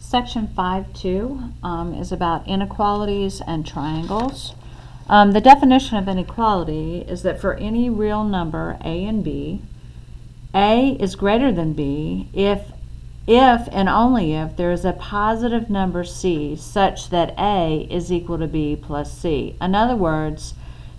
Section 5.2 is about inequalities and triangles. The definition of inequality is that for any real number a and b, a is greater than b if and only if there is a positive number c such that a is equal to b plus c. In other words,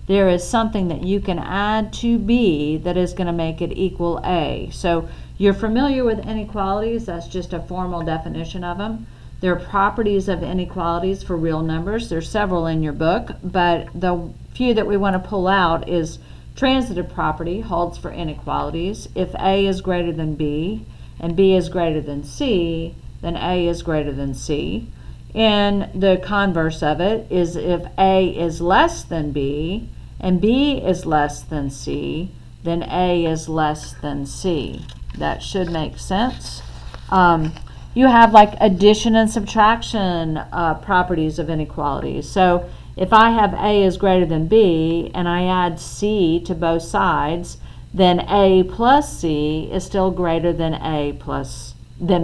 there is something that you can add to b that is going to make it equal a. So you're familiar with inequalities. That's just a formal definition of them. There are properties of inequalities for real numbers. There's several in your book, but the few that we want to pull out is transitive property holds for inequalities. If a is greater than b and b is greater than c, then a is greater than c. And the converse of it is if a is less than b and b is less than c, then a is less than c. That should make sense. You have like addition and subtraction properties of inequalities. So if I have a is greater than b and I add c to both sides, then a plus c is still greater than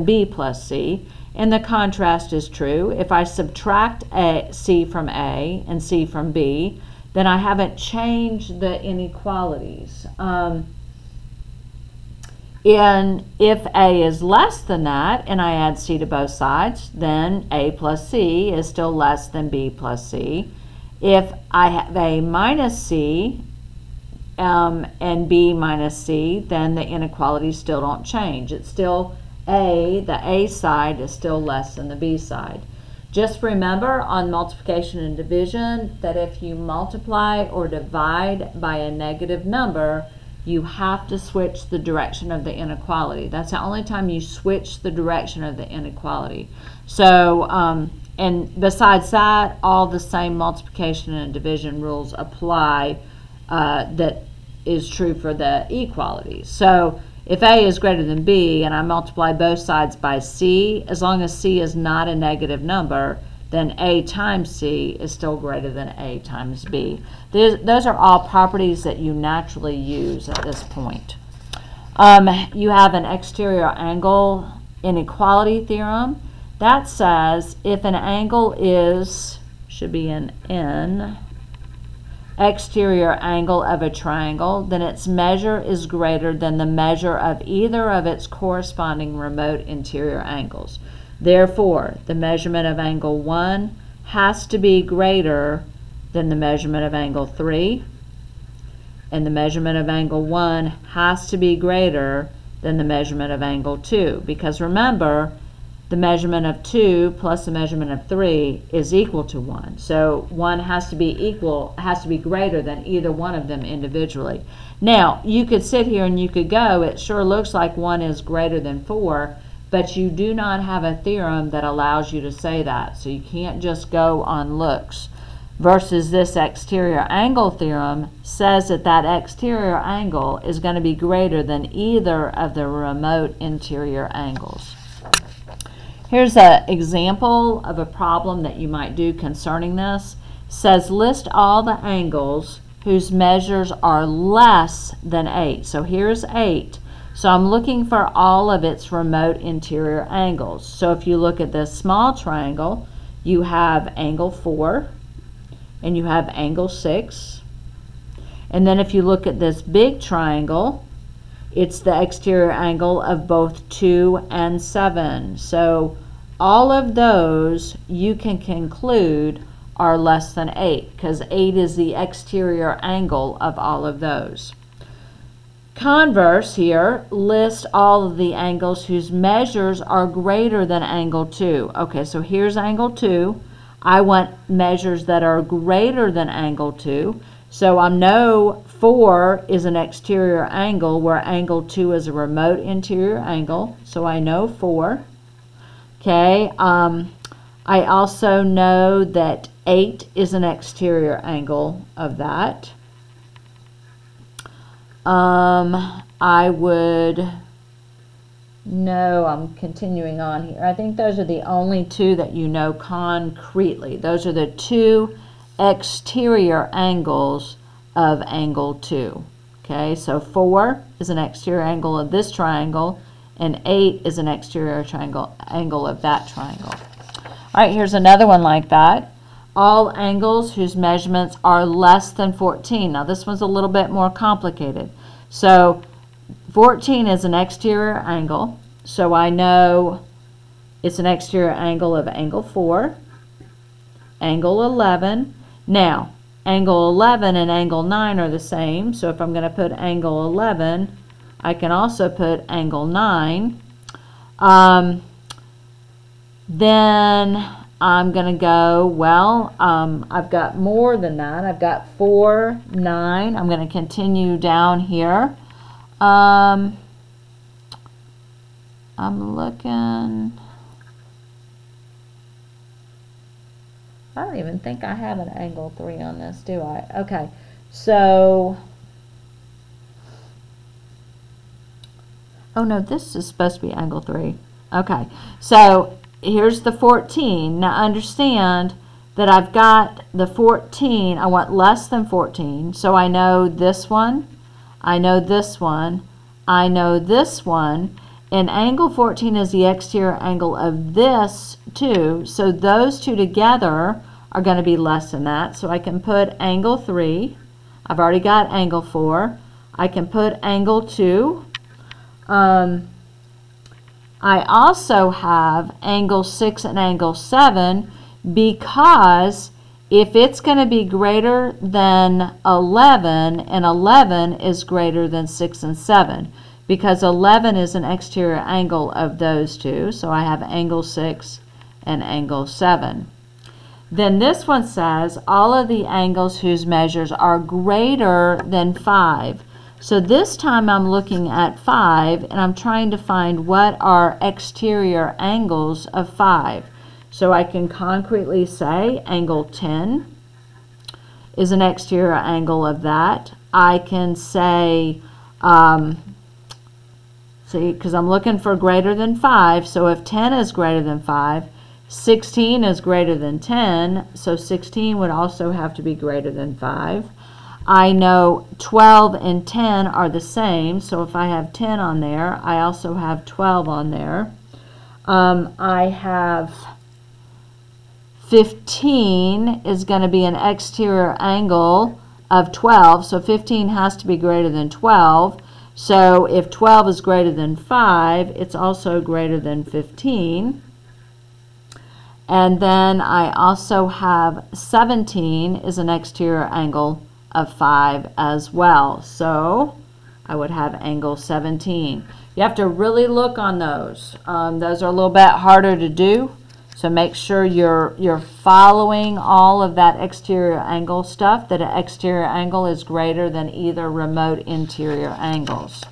b plus c. And the contrast is true. If I subtract c from a and c from b, then I haven't changed the inequalities. And if a is less than that and I add c to both sides, then a plus c is still less than b plus c. If I have a minus c and b minus c, then the inequalities still don't change. It's still the a side is still less than the b side. Just remember on multiplication and division that if you multiply or divide by a negative number, you have to switch the direction of the inequality. That's the only time you switch the direction of the inequality. So, and besides that, all the same multiplication and division rules apply that is true for the equalities. So, if a is greater than b and I multiply both sides by c, as long as c is not a negative number, then a times c is still greater than a times b. Those are all properties that you naturally use at this point. You have an exterior angle inequality theorem. That says if an angle should be an N, exterior angle of a triangle, then its measure is greater than the measure of either of its corresponding remote interior angles. Therefore, the measurement of angle 1 has to be greater than the measurement of angle 3, and the measurement of angle 1 has to be greater than the measurement of angle 2, because remember, the measurement of 2 plus the measurement of 3 is equal to 1. So 1 has to be greater than either one of them individually. Now, you could sit here and you could go, it sure looks like 1 is greater than 4, but you do not have a theorem that allows you to say that. So you can't just go on looks. Versus this exterior angle theorem says that that exterior angle is going to be greater than either of the remote interior angles. Here's an example of a problem that you might do concerning this. It says list all the angles whose measures are less than 8. So here's 8. So I'm looking for all of its remote interior angles. So if you look at this small triangle, you have angle 4 and you have angle 6. And then if you look at this big triangle, it's the exterior angle of both 2 and 7. So all of those you can conclude are less than 8 because 8 is the exterior angle of all of those. Converse here, list all of the angles whose measures are greater than angle 2. Okay, so here's angle 2. I want measures that are greater than angle 2. So I know 4 is an exterior angle where angle 2 is a remote interior angle. So I know 4. Okay, I also know that 8 is an exterior angle of that. I would know, I'm continuing on here. I think those are the only two that you know concretely. Those are the two exterior angles of angle 2. Okay, so 4 is an exterior angle of this triangle. and 8 is an exterior angle of that triangle. All right, here's another one like that. All angles whose measurements are less than 14. Now this one's a little bit more complicated. So 14 is an exterior angle, so I know it's an exterior angle of angle 4, angle 11. Now, angle 11 and angle 9 are the same, so if I'm going to put angle 11, I can also put angle 9. Then I'm going to go, well, I've got more than that. I've got 4, 9. I'm going to continue down here. I'm looking. I don't even think I have an angle 3 on this, do I? Okay, so, oh no, this is supposed to be angle 3. Okay, so here's the 14. Now understand that I've got the 14, I want less than 14, so I know this one, I know this one, I know this one, and angle 14 is the exterior angle of this too, so those two together are going to be less than that. So I can put angle 3. I've already got angle 4. I can put angle 2. I also have angle 6 and angle 7 because if it's going to be greater than 11, and 11 is greater than 6 and 7, because 11 is an exterior angle of those two, so I have angle 6 and angle 7. Then this one says all of the angles whose measures are greater than 5. So this time I'm looking at 5 and I'm trying to find what are exterior angles of 5. So I can concretely say angle 10 is an exterior angle of that. I can say, see, because I'm looking for greater than 5, so if 10 is greater than 5, 16 is greater than 10, so 16 would also have to be greater than 5. I know 12 and 10 are the same, so if I have 10 on there, I also have 12 on there. I have 15 is going to be an exterior angle of 12, so 15 has to be greater than 12. So if 12 is greater than 5, it's also greater than 15. And then I also have 17 is an exterior angle of 5 as well. So I would have angle 17. You have to really look on those. Those are a little bit harder to do. So make sure you're following all of that exterior angle stuff, that an exterior angle is greater than either remote interior angles.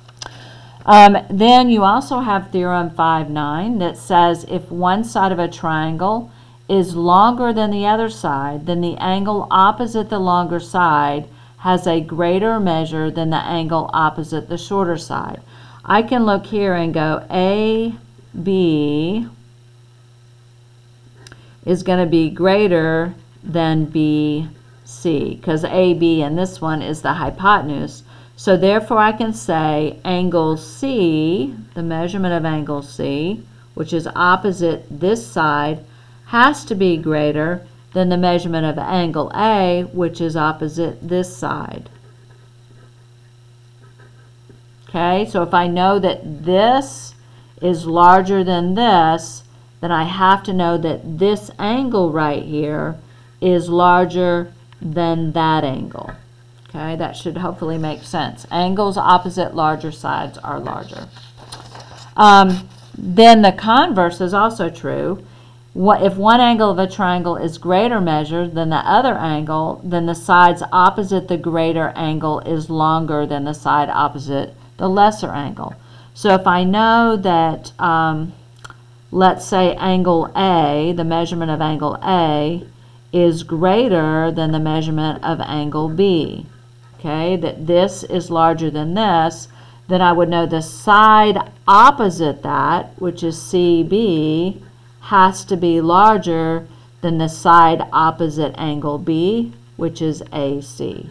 Then you also have theorem 5.9 that says if one side of a triangle is longer than the other side, then the angle opposite the longer side has a greater measure than the angle opposite the shorter side. I can look here and go AB is going to be greater than BC, because AB in this one is the hypotenuse. So therefore I can say angle C, the measurement of angle C, which is opposite this side, has to be greater than the measurement of angle A, which is opposite this side. Okay, so if I know that this is larger than this, then I have to know that this angle right here is larger than that angle. Okay, that should hopefully make sense. Angles opposite larger sides are larger. Then the converse is also true. If one angle of a triangle is greater measure than the other angle, then the sides opposite the greater angle is longer than the side opposite the lesser angle. So if I know that, let's say angle A, the measurement of angle A, is greater than the measurement of angle B, okay, that this is larger than this, then I would know the side opposite that, which is CB, has to be larger than the side opposite angle B, which is AC.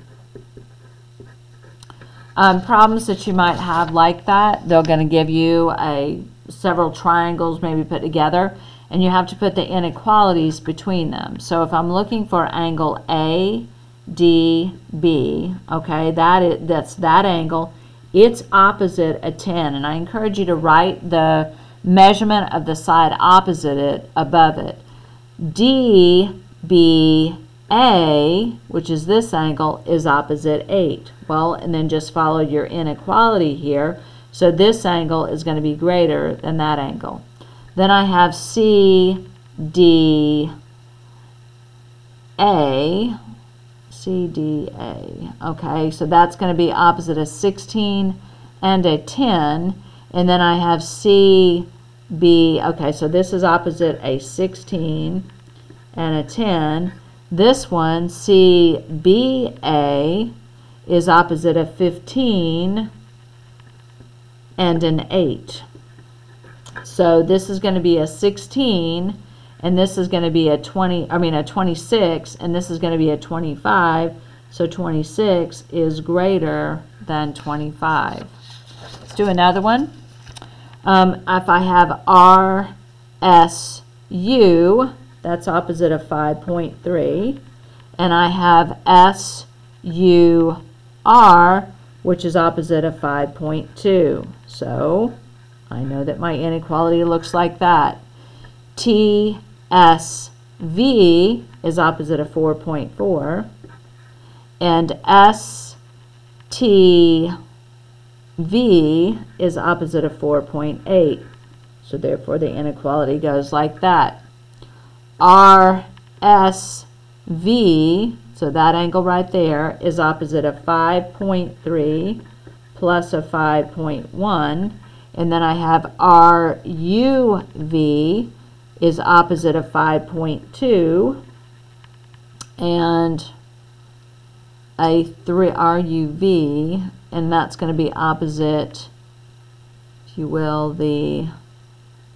Problems that you might have like that, they're going to give you several triangles maybe put together, and you have to put the inequalities between them. So if I'm looking for angle ADB, okay, that's that angle. It's opposite a 10, and I encourage you to write the measurement of the side opposite it above it. DBA, which is this angle, is opposite 8. Well, and then just follow your inequality here. So this angle is going to be greater than that angle. Then I have CDA, okay, so that's going to be opposite a 16 and a 10. And then I have CB, okay, so this is opposite a 16 and a 10. This one, CBA, is opposite a 15 and an 8. So this is going to be a 16, and this is going to be a 26, and this is going to be a 25. So 26 is greater than 25. Let's do another one. If I have RSU, that's opposite of 5.3, and I have SUR, which is opposite of 5.2. So I know that my inequality looks like that. TSV is opposite of 4.4, and STV is opposite of 4.8. So therefore the inequality goes like that. RSV, so that angle right there, is opposite of 5.3 plus a 5.1. And then I have RUV is opposite of 5.2, and a 3 RUV, and that's going to be opposite, if you will, the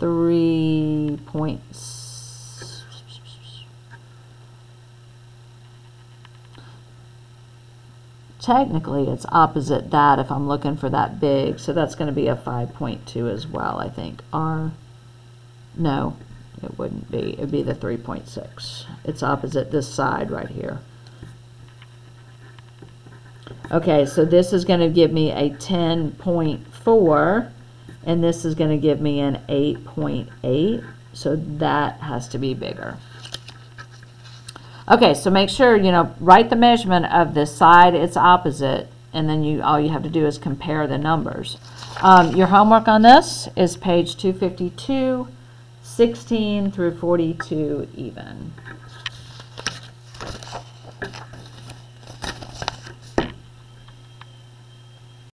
3.6. Technically, it's opposite that if I'm looking for that big, so that's going to be a 5.2 as well, I think. No, it wouldn't be. It would be the 3.6. It's opposite this side right here. Okay, so this is going to give me a 10.4, and this is going to give me an 8.8, so that has to be bigger. Okay, so make sure, write the measurement of the side it's opposite, and then all you have to do is compare the numbers. Your homework on this is page 252, 16 through 42 even.